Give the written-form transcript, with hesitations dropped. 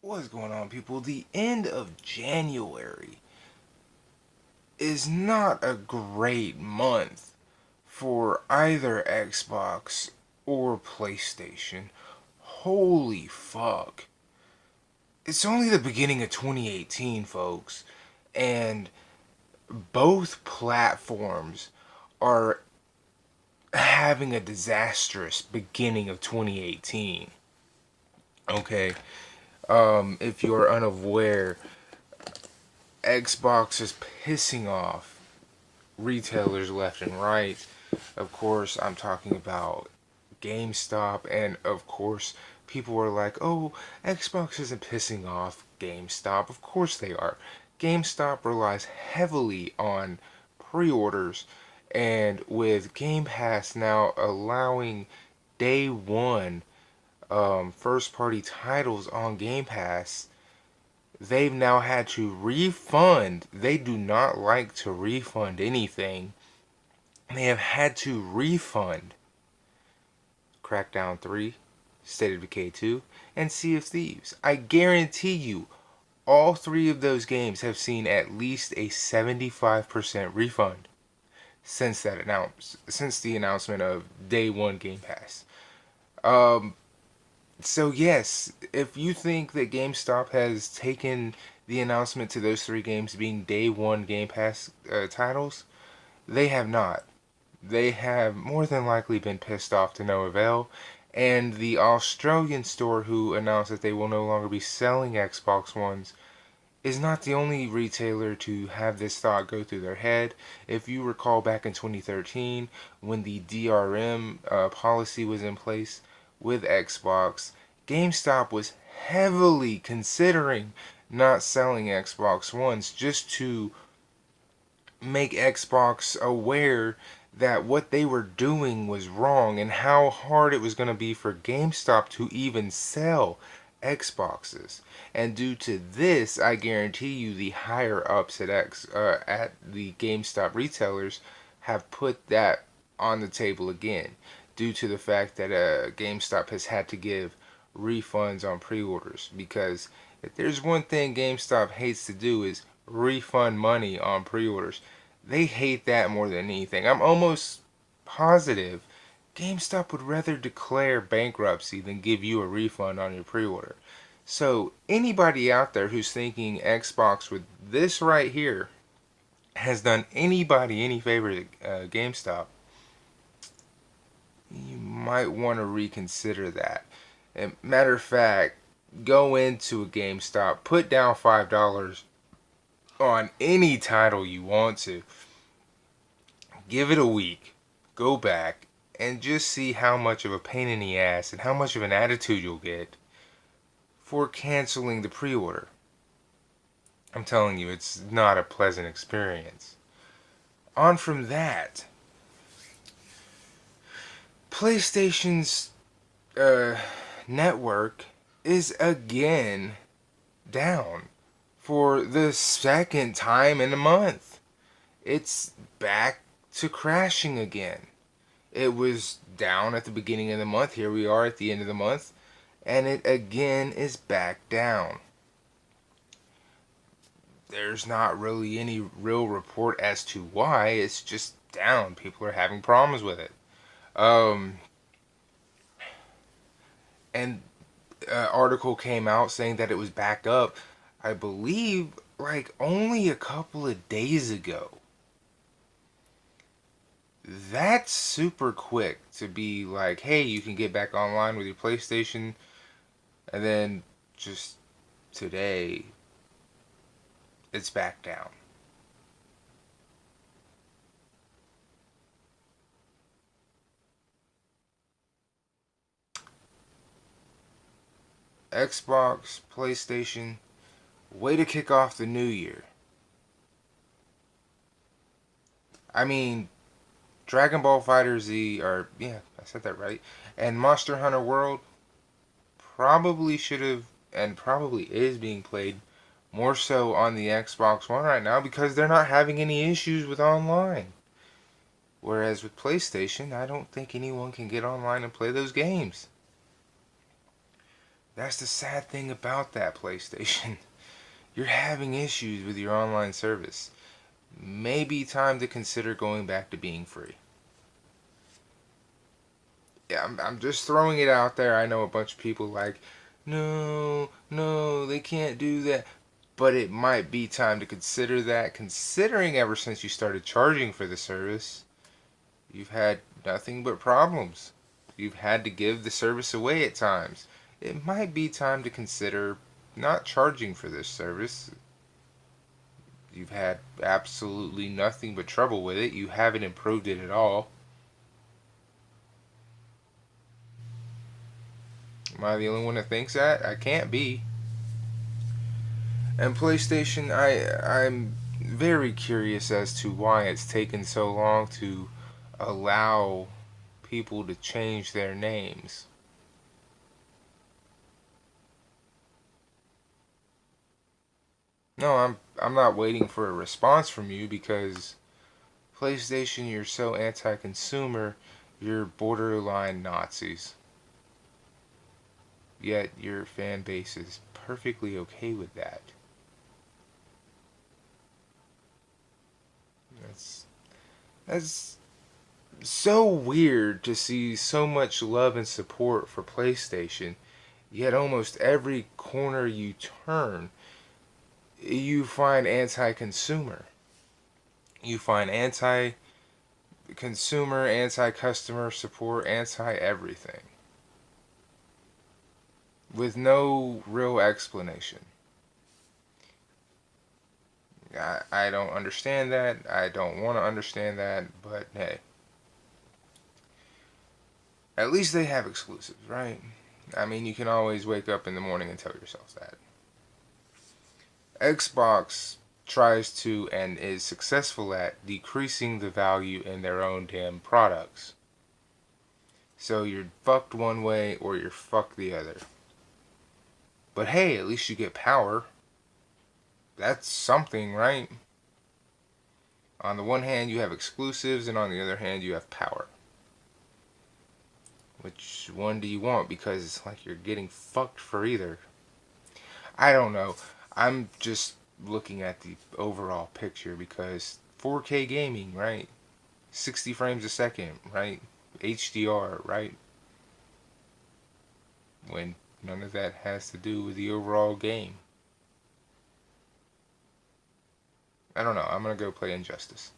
What's going on, people? The end of January is not a great month for either Xbox or PlayStation. Holy fuck. It's only the beginning of 2018, folks, and both platforms are having a disastrous beginning of 2018. Okay, if you're unaware, Xbox is pissing off retailers left and right. Of course, I'm talking about GameStop, and of course, people were like, oh, Xbox isn't pissing off GameStop. Of course they are. GameStop relies heavily on pre orders, and with Game Pass now allowing day one first party titles on Game Pass, they've now had to refund. They do not like to refund anything. They have had to refund Crackdown 3, State of Decay 2, and Sea of Thieves. I guarantee you, all three of those games have seen at least a 75% refund since the announcement of day one Game Pass. Um, so yes, if you think that GameStop has taken the announcement to those three games being day one Game Pass titles, they have not. They have more than likely been pissed off to no avail. And the Australian store who announced that they will no longer be selling Xbox Ones is not the only retailer to have this thought go through their head. If you recall back in 2013, when the DRM policy was in place with Xbox, GameStop was heavily considering not selling Xbox Ones just to make Xbox aware that what they were doing was wrong and how hard it was going to be for GameStop to even sell Xboxes. And due to this, I guarantee you the higher ups at the GameStop retailers have put that on the table again due to the fact that GameStop has had to give refunds on pre-orders, because if there's one thing GameStop hates to do is refund money on pre-orders. They hate that more than anything. I'm almost positive GameStop would rather declare bankruptcy than give you a refund on your pre-order. So anybody out there who's thinking Xbox with this right here has done anybody any favor at GameStop, you might want to reconsider that. And matter of fact, go into a GameStop, put down $5 on any title you want to, give it a week, go back, and just see how much of a pain in the ass and how much of an attitude you'll get for canceling the pre order. I'm telling you, it's not a pleasant experience. On from that, PlayStation's uh, network is again down for the second time in a month. It's back to crashing again. It was down at the beginning of the month. Here we are at the end of the month, and it again is back down. There's not really any real report as to why. It's just down. People are having problems with it. Um, and article came out saying that it was back up, I believe, like only a couple of days ago. That's super quick to be like, hey, you can get back online with your PlayStation, and then just today, it's back down. Xbox, PlayStation, way to kick off the new year. I mean, Dragon Ball Fighter Z, or yeah, I said that right, and Monster Hunter World probably should have and probably is being played more so on the Xbox One right now because they're not having any issues with online. Whereas with PlayStation, I don't think anyone can get online and play those games. That's the sad thing about that PlayStation. You're having issues with your online service. Maybe time to consider going back to being free. Yeah, I'm just throwing it out there. I know a bunch of people like, no, no, they can't do that. But it might be time to consider that, considering ever since you started charging for the service, you've had nothing but problems. You've had to give the service away at times. It might be time to consider not charging for this service. You've had absolutely nothing but trouble with it. You haven't improved it at all. Am I the only one that thinks that? I can't be. And PlayStation, I'm very curious as to why it's taken so long to allow people to change their names. No, I'm not waiting for a response from you because PlayStation, you're so anti-consumer, you're borderline Nazis. Yet your fan base is perfectly okay with that. That's that's so weird to see so much love and support for PlayStation, yet almost every corner you turn, you find anti-consumer. You find anti-consumer, anti-customer support, anti-everything with no real explanation. I don't understand that. I don't want to understand that, but hey, at least they have exclusives, right? I mean, you can always wake up in the morning and tell yourself that. Xbox tries to and is successful at decreasing the value in their own damn products. So you're fucked one way or you're fucked the other. But hey, at least you get power. That's something, right? On the one hand, you have exclusives, and on the other hand, you have power. Which one do you want? Because it's like you're getting fucked for either. I don't know. I'm just looking at the overall picture because 4K gaming, right? 60 frames a second, right? HDR, right? When none of that has to do with the overall game. I don't know. I'm gonna go play Injustice.